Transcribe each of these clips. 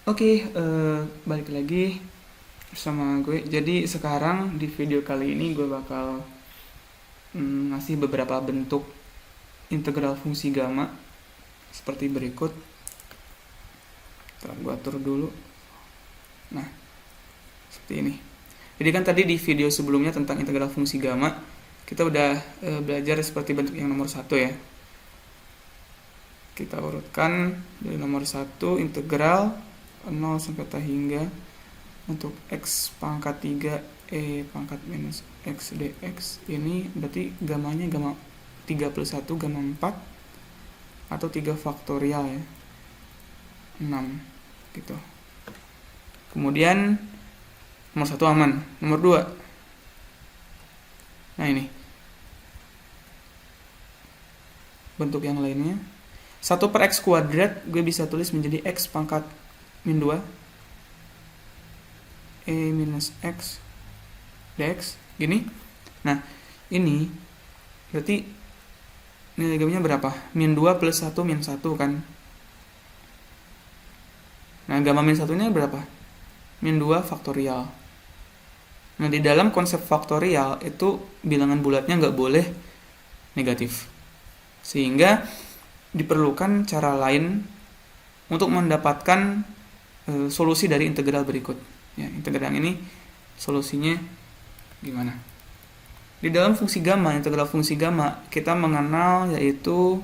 Oke, balik lagi bersama gue. Jadi sekarang di video kali ini gue bakal ngasih beberapa bentuk integral fungsi gamma seperti berikut. Ntar gue atur dulu. Nah, seperti ini. Jadi kan tadi di video sebelumnya tentang integral fungsi gamma, kita udah belajar seperti bentuk yang nomor 1 ya. Kita urutkan dari nomor 1 integral 0 sampai t hingga untuk x pangkat 3 e pangkat minus x dx. Ini berarti gamanya gamma 3 plus 1 gamma 4 atau 3 faktorial ya, 6 gitu. Kemudian nomor 1 aman. Nomor 2, nah ini bentuk yang lainnya, 1 per x kuadrat gue bisa tulis menjadi x pangkat min 2 e minus x dx gini. Nah ini berarti nilai gamanya berapa? Min 2 plus 1 min 1 kan. Nah gamma min 1 nya berapa? Min 2 faktorial. Nah di dalam konsep faktorial itu bilangan bulatnya nggak boleh negatif, sehingga diperlukan cara lain untuk mendapatkan solusi dari integral berikut ya. Integral yang ini solusinya gimana? Di dalam fungsi gamma, integral fungsi gamma, kita mengenal yaitu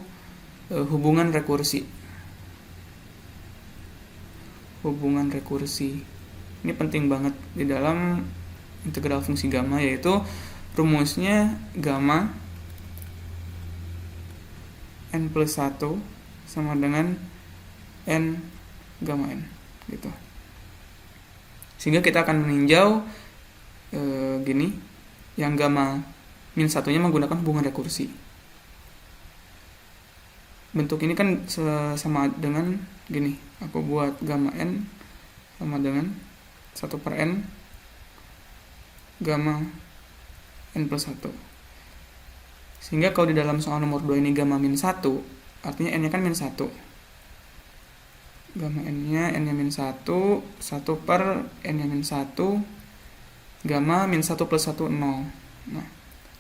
hubungan rekursi. Hubungan rekursi ini penting banget di dalam integral fungsi gamma, yaitu rumusnya gamma n plus 1 sama dengan n gamma n gitu. Sehingga kita akan meninjau gini, yang gamma min 1-nya menggunakan hubungan rekursi. Bentuk ini kan sama dengan gini. Aku buat gamma n sama dengan 1 per n gamma n plus 1. Sehingga kalau di dalam soal nomor 2 ini gamma min 1, artinya n-nya kan min 1. Gamma n-nya min 1, 1 per n-nya min 1, gamma min 1 plus 1, 0. Nah,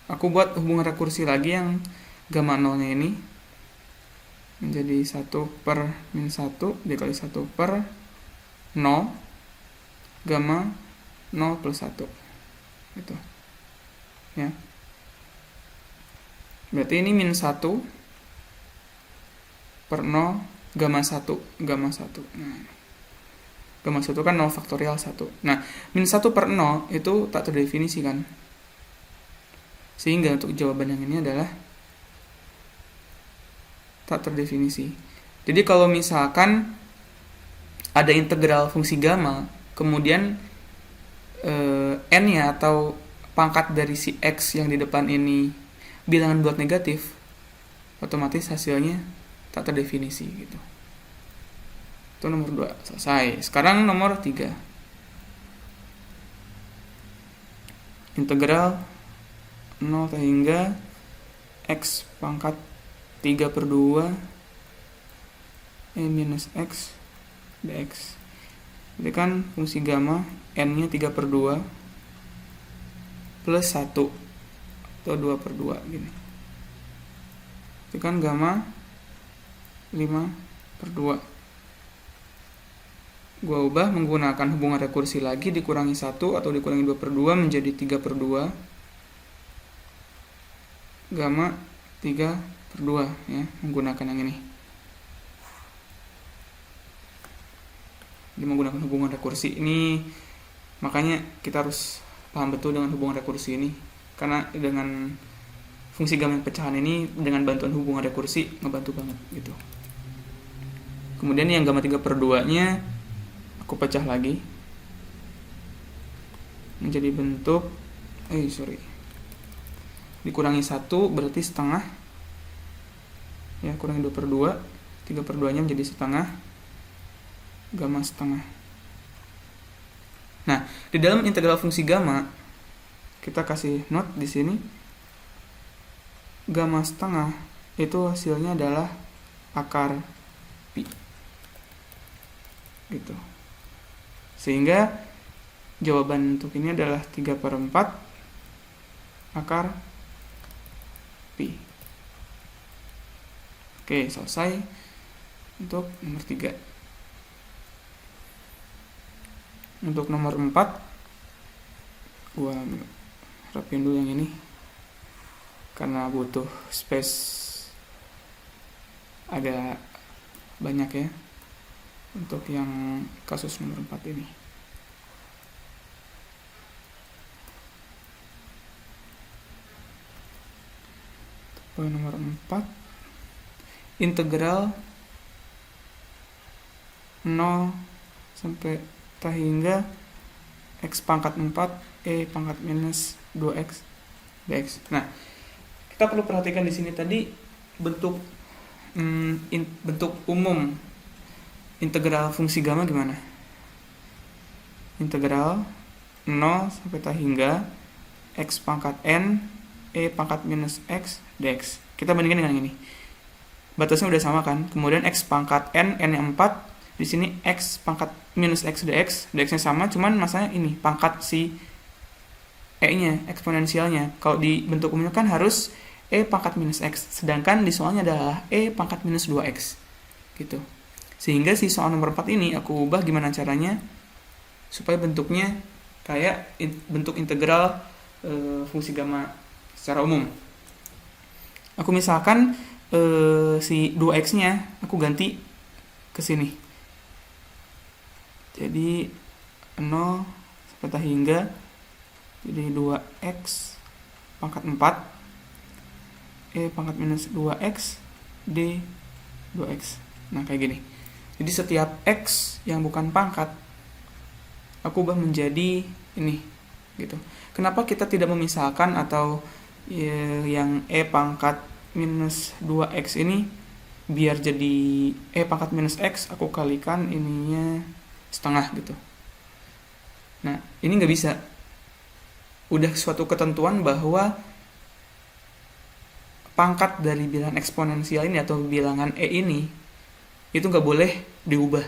aku buat hubungan rekursi lagi yang gamma 0-nya ini menjadi 1 per min 1 dikali 1 per 0, gamma 0 plus 1 gitu ya. Berarti ini min 1 per 0 gamma 1. Nah, gamma 1 kan 0 faktorial 1. Nah, min 1 per 0 itu tak terdefinisi kan. Sehingga untuk jawaban yang ini adalah tak terdefinisi. Jadi kalau misalkan ada integral fungsi gamma, kemudian n-nya atau pangkat dari si x yang di depan ini bilangan bulat negatif, otomatis hasilnya tak terdefinisi gitu. Itu nomor 2, selesai. Sekarang nomor 3. Integral 0 hingga x pangkat 3 per 2 e minus x dx. Jadi kan fungsi gamma n-nya 3 per 2 plus 1 atau 2 per 2 gini. Itu kan gamma 5 per 2. Gua ubah menggunakan hubungan rekursi lagi, dikurangi 1 atau dikurangi 2 per 2 menjadi 3 per 2. Gamma 3 per 2 ya, menggunakan yang ini. Jadi menggunakan hubungan rekursi ini, makanya kita harus paham betul dengan hubungan rekursi ini. Karena dengan fungsi gamma pecahan ini, dengan bantuan hubungan rekursi, ngebantu banget gitu. Kemudian yang gamma 3 per 2 nya aku pecah lagi menjadi bentuk dikurangi 1 berarti setengah ya, kurangi 2 per 2, 3 per 2 nya menjadi setengah, gamma setengah. Nah, di dalam integral fungsi gamma kita kasih note di sini, gamma setengah itu hasilnya adalah akar pi gitu. Sehingga jawaban untuk ini adalah 3/4 akar Pi. Oke, selesai untuk nomor 3. Untuk nomor 4, gua rapin dulu yang ini karena butuh space agak banyak ya untuk yang kasus nomor 4 ini. Poin nomor 4, integral 0 sampai hingga x pangkat 4 e pangkat minus 2x dx. Nah, kita perlu perhatikan di sini tadi bentuk bentuk umum integral fungsi gamma gimana? Integral 0 sampai hingga x pangkat n e pangkat minus x dx. Kita bandingkan dengan ini. Batasnya udah sama kan? Kemudian x pangkat n nya 4, di sini x pangkat minus x dx, dx-nya sama, cuman masalahnya ini pangkat si e-nya, eksponensialnya. Kalau di bentuk umumnya kan harus e pangkat minus x, sedangkan di soalnya adalah e pangkat minus 2x. Gitu. Sehingga si soal nomor 4 ini aku ubah gimana caranya supaya bentuknya kayak bentuk integral fungsi gamma secara umum. Aku misalkan si 2x-nya aku ganti ke sini. Jadi 0 sampai hingga jadi 2x pangkat 4 e pangkat minus 2x d 2x. Nah, kayak gini. Jadi setiap x yang bukan pangkat aku ubah menjadi ini gitu. Kenapa kita tidak memisahkan atau yang e pangkat minus 2x ini biar jadi e pangkat minus x aku kalikan ininya setengah gitu. Nah, ini nggak bisa. Udah suatu ketentuan bahwa pangkat dari bilangan eksponensial ini atau bilangan e ini itu nggak boleh diubah.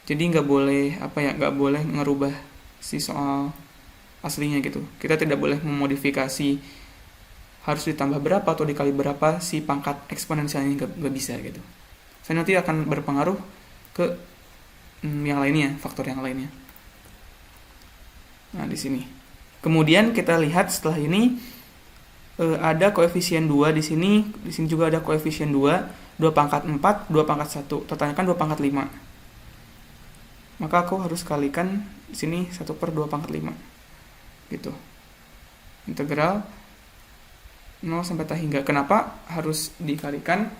Jadi nggak boleh nggak boleh ngerubah si soal aslinya gitu. Kita tidak boleh memodifikasi harus ditambah berapa atau dikali berapa si pangkat eksponensialnya, nggak bisa gitu. Saya nanti akan berpengaruh ke yang lainnya, faktor yang lainnya. Nah, di sini. Kemudian kita lihat setelah ini ada koefisien 2 di sini juga ada koefisien 2, 2 pangkat 4, 2 pangkat 1. Totalnya kan 2 pangkat 5. Maka aku harus kalikan di sini 1/2 pangkat 5. Gitu. Integral 0 sampai hingga. Kenapa harus dikalikan?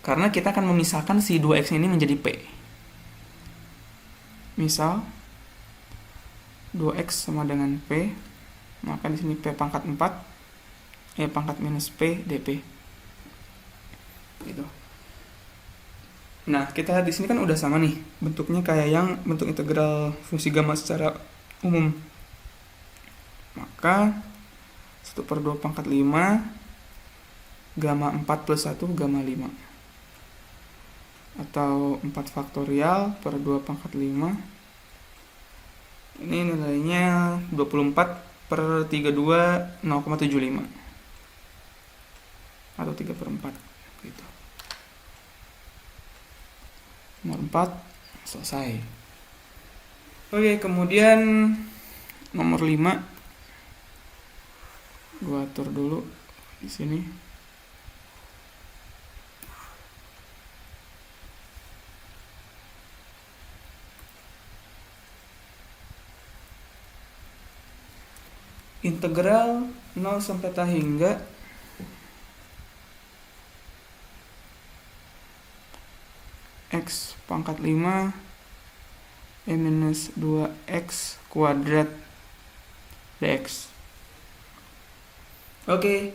Karena kita akan memisahkan si 2x ini menjadi p. Misal 2x sama dengan p, maka di sini p pangkat 4 e pangkat minus p dp. Gitu. Nah, kita di sini kan udah sama nih, bentuknya kayak yang bentuk integral fungsi gamma secara umum. Maka 1/2 pangkat 5 gamma 4 plus 1 gamma 5. Atau 4 faktorial per 2 pangkat 5. Ini nilainya 24/32 0,75. Atau 3/4 gitu. Nomor 4 selesai. Oke, kemudian nomor 5 gua atur dulu di sini. Integral 0 sampai hingga x pangkat 5 e minus 2x kuadrat dx. Oke.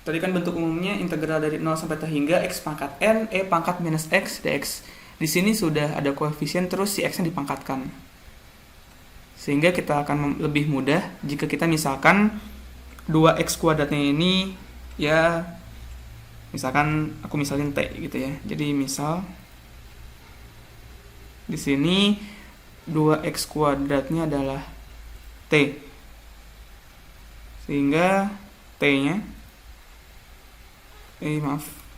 Tadi kan bentuk umumnya integral dari 0 sampai hingga x pangkat n e pangkat minus x dx. Di sini sudah ada koefisien terus si x-nya dipangkatkan. Sehingga kita akan lebih mudah jika kita misalkan 2x kuadratnya ini ya misalkan aku misalin t gitu ya. Jadi misal Di sini 2x kuadratnya adalah T. Sehingga T-nya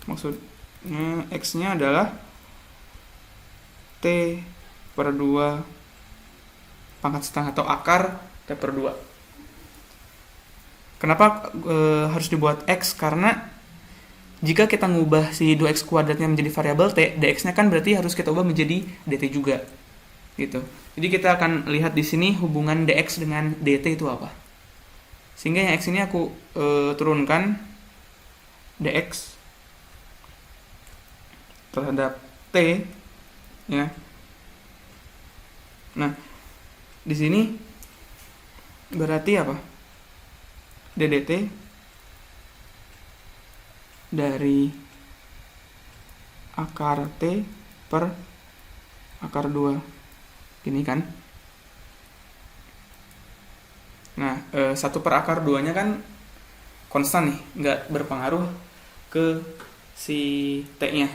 maksudnya X-nya adalah T per 2 pangkat setengah atau akar T per 2. Kenapa harus dibuat X? Karena jika kita ngubah si 2x kuadratnya menjadi variabel T, dx-nya kan berarti harus kita ubah menjadi dt juga. Gitu. Jadi kita akan lihat di sini hubungan dx dengan dt itu apa. Sehingga yang x ini aku turunkan dx terhadap t, ya. Nah, di sini berarti apa? ddt dari akar t per akar 2. Gini kan? Nah, 1 per akar 2-nya kan konstan nih, nggak berpengaruh ke si t-nya.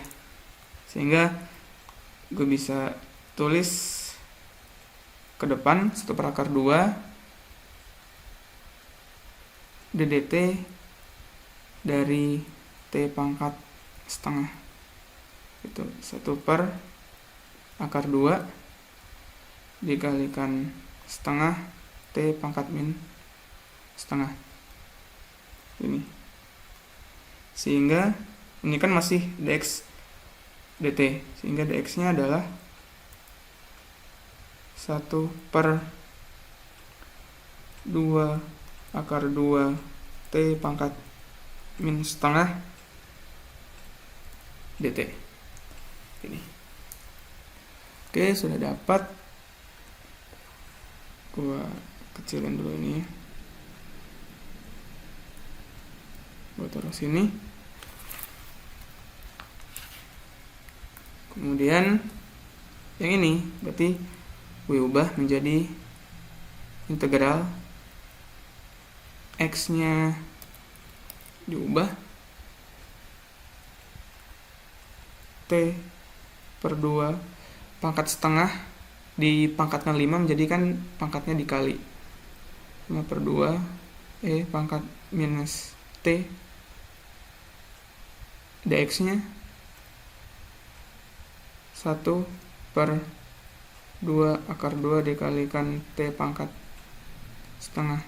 Sehingga gue bisa tulis ke depan 1 per akar 2 ddt dari t pangkat setengah. Itu 1 per akar 2 dikalikan setengah t pangkat min setengah. Ini. Sehingga ini kan masih dx dt. Sehingga dx-nya adalah 1 per 2 akar 2 t pangkat min setengah dt. Ini. Oke, sudah dapat. Gua kecilin dulu ini. Gua taruh sini. Kemudian yang ini berarti gue ubah menjadi integral x-nya diubah t per 2 pangkat setengah dipangkatkan 5 menjadikan pangkatnya dikali 5 per 2 pangkat minus t dx-nya 1 per 2 akar 2 dikalikan t pangkat setengah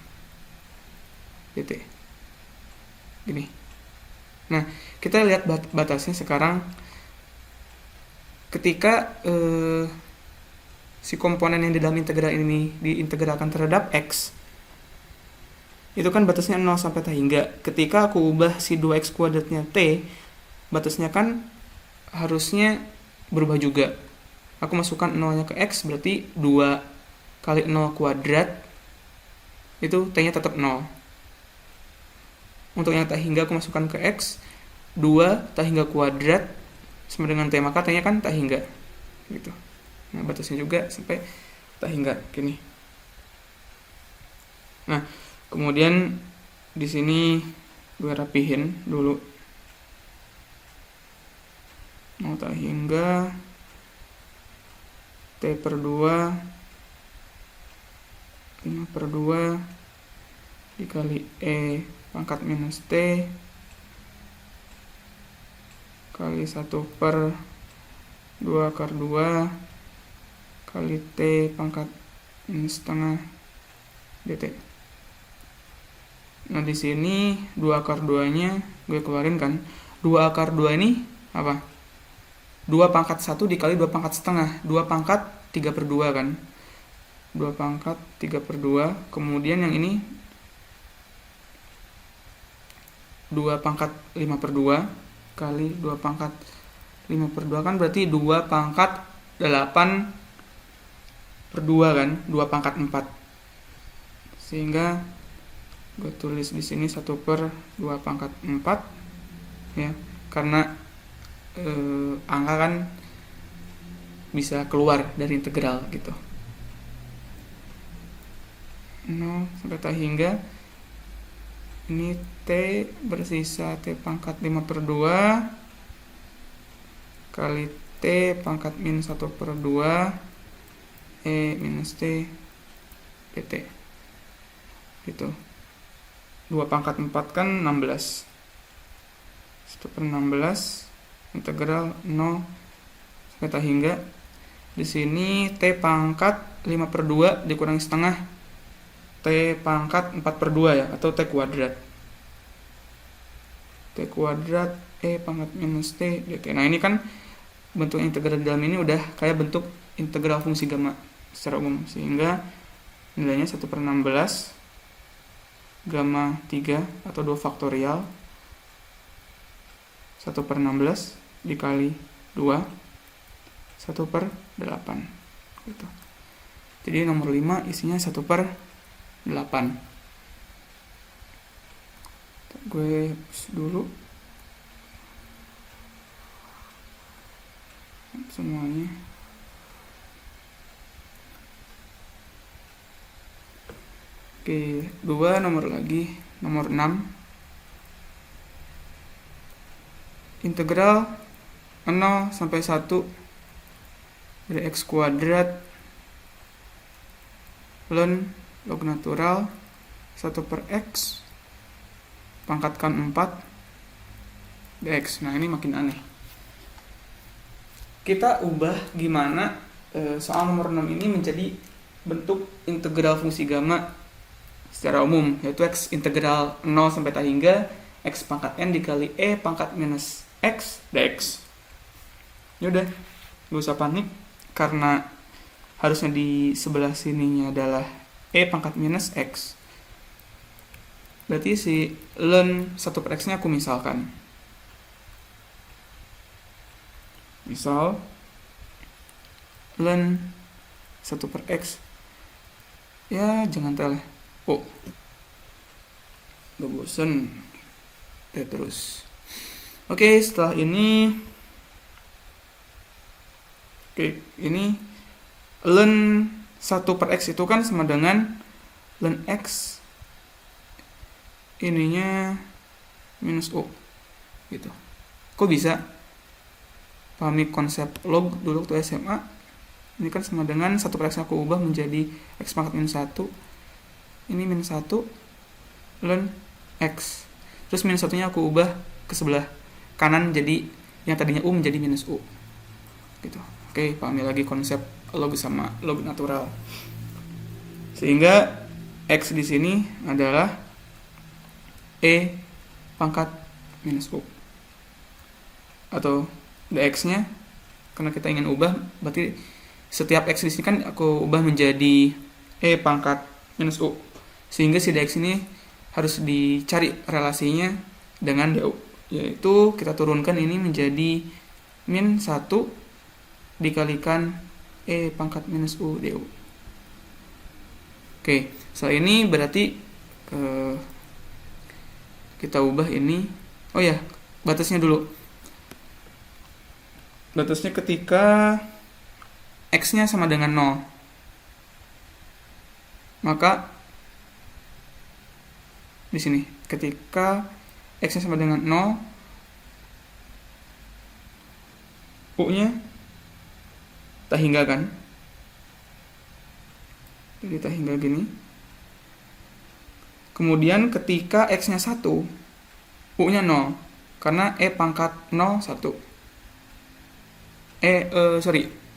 dt. Gini. Nah, kita lihat batasnya sekarang. Ketika si komponen yang di dalam integral ini diintegralkan terhadap x, itu kan batasnya 0 sampai t hingga. Ketika aku ubah si 2x kuadratnya t, batasnya kan harusnya berubah juga. Aku masukkan 0-nya ke x, berarti 2 kali 0 kuadrat, itu t-nya tetap 0. Untuk yang t hingga aku masukkan ke x, 2 t hingga kuadrat sama dengan t, maka t-nya kan t hingga. Gitu. Nah, batasnya juga sampai t hingga gini. Nah, kemudian di sini gue rapihin dulu. Mau t hingga t per 2 5 per 2 dikali pangkat minus t kali 1 per 2 akar 2 kali t pangkat minus setengah dt. Nah, di sini 2 akar 2-nya gue keluarin kan. 2 akar 2 ini apa? 2 pangkat 1 dikali 2 pangkat setengah. 2 pangkat 3 per 2 kan. 2 pangkat 3 per 2. Kemudian yang ini 2 pangkat 5 per 2 kali 2 pangkat 5 per 2 kan berarti 2 pangkat 8 per 2 kan, 2 pangkat 4. Sehingga gue tulis di sini 1 per 2 pangkat 4 ya, karena angka kan bisa keluar dari integral gitu. 0 sampai t hingga ini t bersisa t pangkat 5 per 2 kali T pangkat min 1/2 E minus T dt. Gitu. 2 pangkat 4 kan 16. 1/16 integral 0 sampai T hingga. Di sini T pangkat 5/2 dikurangi setengah T pangkat 4/2 ya, atau T kuadrat. T kuadrat E pangkat minus T dt. Nah ini kan bentuk integral dalam ini udah kayak bentuk integral fungsi gamma secara umum, sehingga nilainya 1/16 gamma 3 atau 2 faktorial 1/16 dikali 2 1/8 gitu. Jadi nomor 5 isinya 1/8. Gue hapus dulu semuanya. Oke, 2 nomor lagi, nomor 6. Integral 0 sampai 1 dari x kuadrat ln log natural 1/x pangkatkan 4 dx. Nah ini makin aneh. Kita ubah gimana soal nomor 6 ini menjadi bentuk integral fungsi gamma secara umum, yaitu x integral 0 sampai T hingga x pangkat n dikali e pangkat minus x dx. Yaudah, gak usah panik, karena harusnya di sebelah sininya adalah e pangkat minus x. Berarti si ln 1/x nya aku misalkan. Misal ln 1/x, ya jangan teleh. Oh, gak bosen ya terus. Oke, setelah ini ini ln 1/x itu kan sama dengan ln x ininya minus u gitu. Kok bisa? Pahami konsep log dulu waktu SMA. Ini kan sama dengan 1/x aku ubah menjadi x pangkat minus 1. Ini minus 1 ln x. Terus minus 1-nya aku ubah ke sebelah kanan, jadi yang tadinya u menjadi minus u. Gitu. Oke, pahami lagi konsep log sama log natural. Sehingga x di sini adalah e pangkat minus u. Atau dx-nya, karena kita ingin ubah, berarti setiap x di sini kan aku ubah menjadi e pangkat minus u. Sehingga si dx ini harus dicari relasinya dengan du, yaitu kita turunkan ini menjadi min 1 dikalikan e pangkat minus u du. Oke, setelah ini berarti kita ubah ini. Oh ya, batasnya dulu. Batasnya ketika x-nya sama dengan 0. Maka di sini ketika x-nya sama dengan 0, u-nya tak hingga kan? Jadi tak hingga gini. Kemudian ketika x-nya 1, u-nya 0, karena e pangkat 0 1.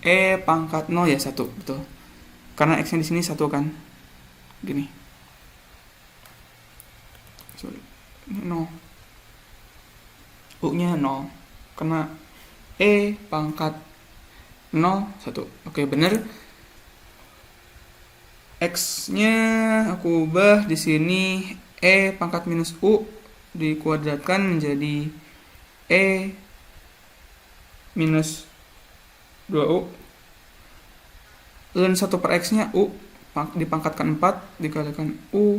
E pangkat 0 ya 1, betul. Karena x-nya di sini 1 kan. Gini. Ini 0. U-nya 0. Karena e pangkat 0 1. Oke, benar. X-nya aku ubah di sini e pangkat minus u dikuadratkan menjadi e minus 2u ln 1/x nya u dipangkatkan 4 dikalikan u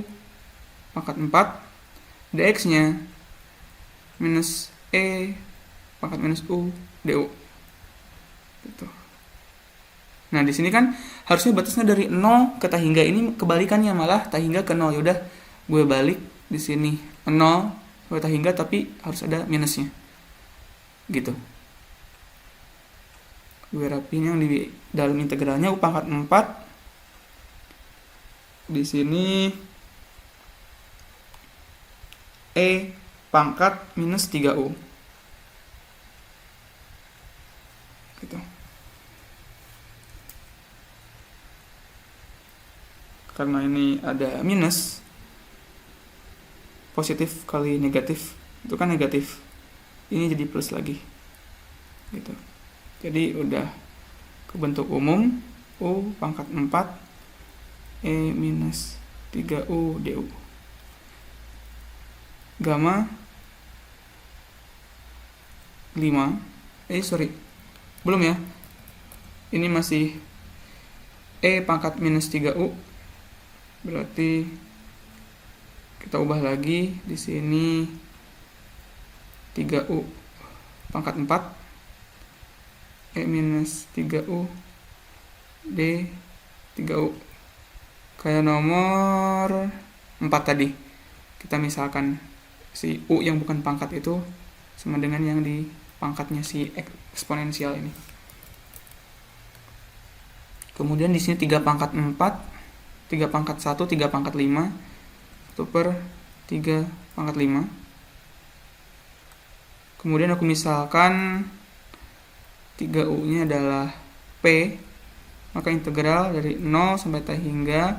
pangkat 4 dx nya minus e pangkat minus u du gitu. Nah di sini kan harusnya batasnya dari 0 ke tak hingga, ini kebalikannya, malah tak hingga ke 0. Yaudah, gue balik di sini 0 ke tak hingga, tapi harus ada minusnya gitu. Gue rapiin yang di dalam integralnya U pangkat 4. Di sini E pangkat minus 3U. Gitu. Karena ini ada minus, positif kali negatif itu kan negatif, ini jadi plus lagi gitu. Jadi udah kebentuk umum U pangkat 4 E minus 3U DU. Gamma 5 belum ya, ini masih E pangkat minus 3U, berarti kita ubah lagi di sini 3U pangkat 4 E minus 3U D 3U. Kayak nomor 4 tadi, kita misalkan si U yang bukan pangkat itu sama dengan yang di pangkatnya si eksponensial ini. Kemudian di sini 3 pangkat 4, 3 pangkat 1, 3 pangkat 5, 1 per 3 pangkat 5. Kemudian aku misalkan 3U nya adalah P, maka integral dari 0 sampai T hingga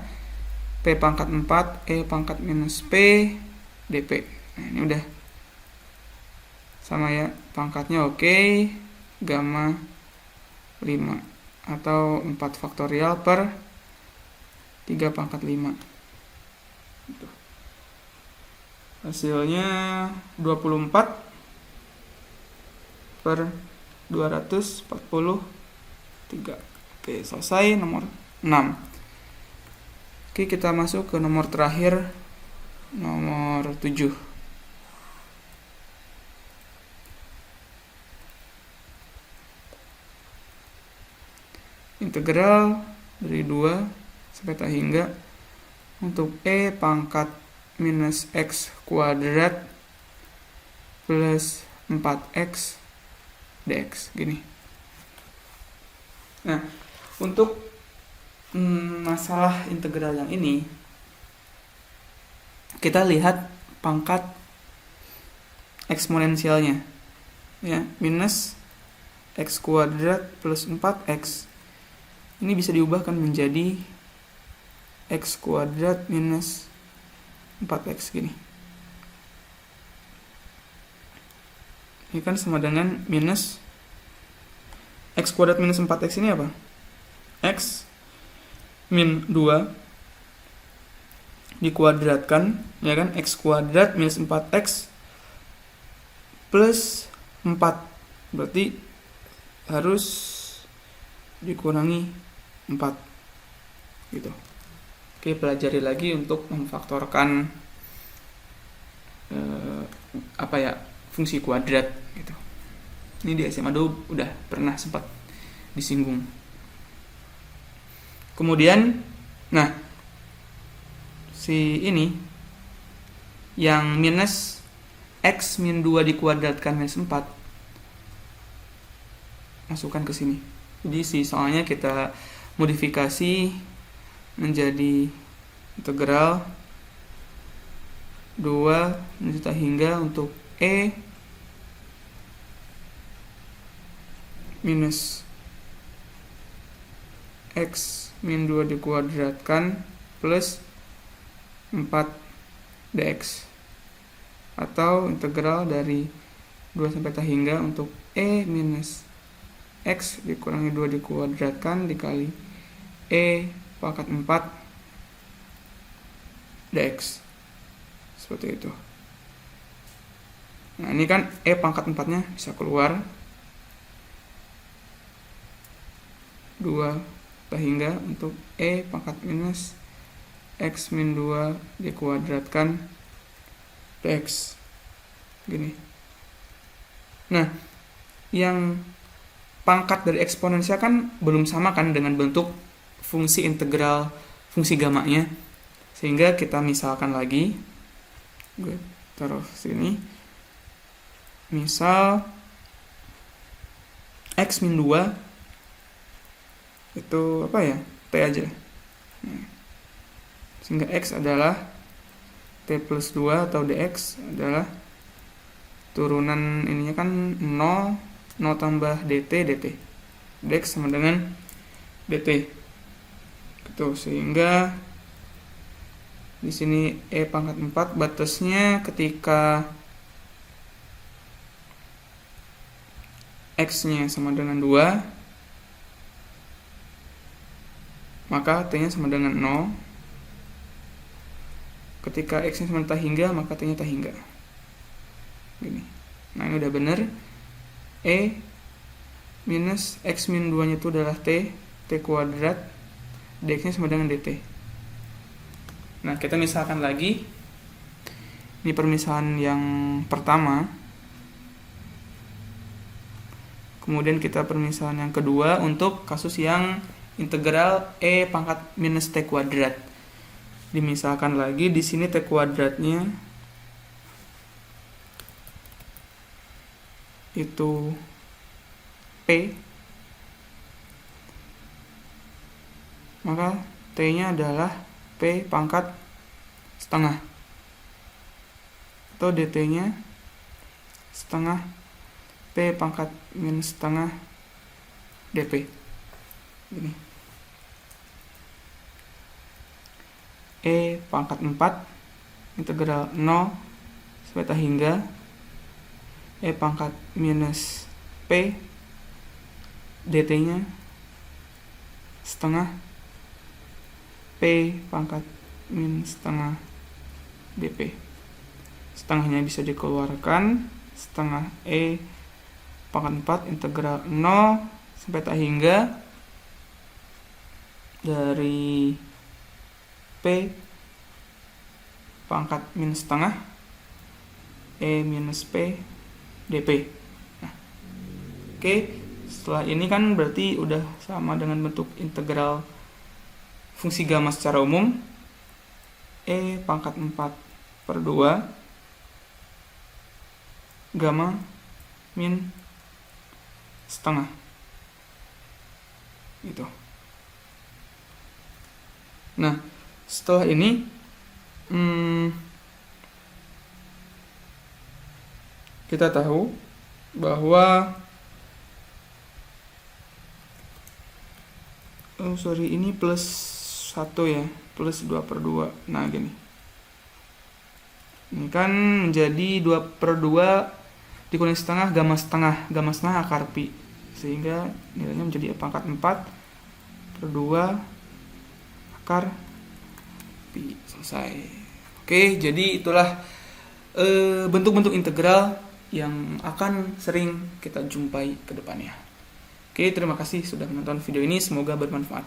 P pangkat 4 E pangkat minus P dP. Nah ini udah sama ya, pangkatnya oke, gamma 5 atau 4 faktorial per 3 pangkat 5. Hasilnya 24 per 243. Oke, selesai nomor 6. Oke, kita masuk ke nomor terakhir, nomor 7. Integral dari 2 sampai tak hingga untuk E pangkat minus X kuadrat plus 4X dx gini. Nah, untuk masalah integral yang ini kita lihat pangkat eksponensialnya ya, minus X kuadrat plus 4X ini bisa diubahkan menjadi X kuadrat minus 4X gini. Ini kan sama dengan minus X kuadrat minus 4X ini apa? X min 2 dikuadratkan, ya kan? X kuadrat minus 4X plus 4. Berarti harus dikurangi 4. Gitu. Oke, pelajari lagi untuk memfaktorkan fungsi kuadrat gitu. Ini di SMA dulu udah pernah sempat disinggung. Kemudian, nah, si ini yang minus X min 2 dikuadratkan minus 4 masukkan ke sini. Jadi si soalnya kita modifikasi menjadi integral 2 menjuta hingga untuk E minus X min 2 dikuadratkan plus 4 dx atau integral dari 2 sampai tak hingga untuk E minus X dikurangi 2 dikuadratkan dikali E pangkat 4 dx. Seperti itu. Nah, ini kan E pangkat 4-nya bisa keluar. 2 tak hingga untuk E pangkat minus X min 2 dikuadratkan dx. Gini. Nah, yang pangkat dari eksponensial kan belum sama kan dengan bentuk fungsi integral fungsi gamanya. Sehingga kita misalkan lagi, gue taruh sini, misal X min 2 itu apa ya, T aja. Sehingga X adalah T plus 2 atau dx adalah turunan ininya kan 0 tambah dt dx sama dengan dt gitu. Sehingga di sini E pangkat 4 batasnya ketika X nya sama dengan 2 maka T nya sama dengan 0. Ketika X nya sama tak hingga maka T nya tak hingga gini. Nah ini udah bener. E minus X min 2 nya itu adalah T kuadrat, dx nya sama dengan dt. Nah kita misalkan lagi. Ini permisalan yang pertama. Kemudian kita permisalan yang kedua untuk kasus yang integral E pangkat minus T kuadrat. Dimisalkan lagi, di sini T kuadratnya itu P, maka T-nya adalah P pangkat setengah, atau dt-nya setengah P pangkat minus setengah dp. Ini E pangkat 4 integral 0 sampai tak hingga E pangkat minus P dt-nya setengah P pangkat minus setengah dp. Setengahnya bisa dikeluarkan, setengah E pangkat 4 integral 0 sampai tak hingga dari P pangkat minus setengah E minus P dp. Nah, oke, setelah ini kan berarti udah sama dengan bentuk integral fungsi gamma secara umum. E pangkat 4 per 2 gamma min setengah gitu. Nah setelah ini kita tahu bahwa ini plus 1 ya, plus 2 per 2. Nah gini, ini kan menjadi 2 per 2 dikurangi setengah gamma setengah akar pi, sehingga nilainya menjadi pangkat 4 per 2 akar pi. Selesai. Oke, jadi itulah bentuk-bentuk integral yang akan sering kita jumpai ke depannya. Oke, terima kasih sudah menonton video ini, semoga bermanfaat.